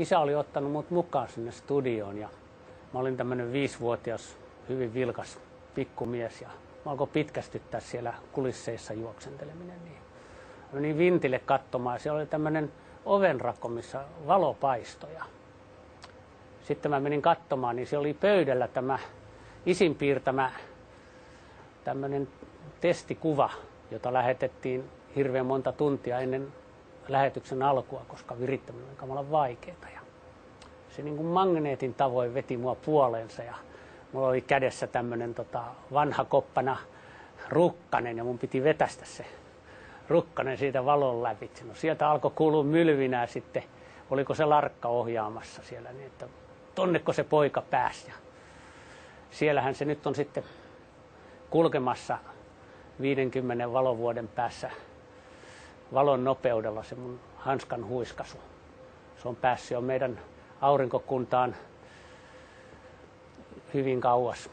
isä oli ottanut mut mukaan sinne studioon ja mä olin tämmöinen 5-vuotias, hyvin vilkas pikkumies ja mä alkoi pitkästyttää siellä kulisseissa juoksenteleminen. Niin mä menin vintille katsomaan ja siellä oli tämmöinen ovenrakko, missä valo paistoi. Sitten mä menin katsomaan, niin siellä oli pöydällä tämä isin piirtämä tämmöinen testikuva, jota lähetettiin hirveän monta tuntia ennen lähetyksen alkua, koska virittäminen oli kamalan vaikeaa. Ja se niin kuin magneetin tavoin veti mua puoleensa ja mulla oli kädessä tämmöinen vanha koppana rukkanen ja mun piti vetästä se rukkanen siitä valon läpi. No sieltä alkoi kuulua mylvinää sitten, oliko se Larkka ohjaamassa siellä, niin että tonneko se poika pääsi. Ja siellähän se nyt on sitten kulkemassa 50 valovuoden päässä valon nopeudella se mun hanskan huiskasu. Se on päässyt jo meidän aurinkokuntaan hyvin kauas.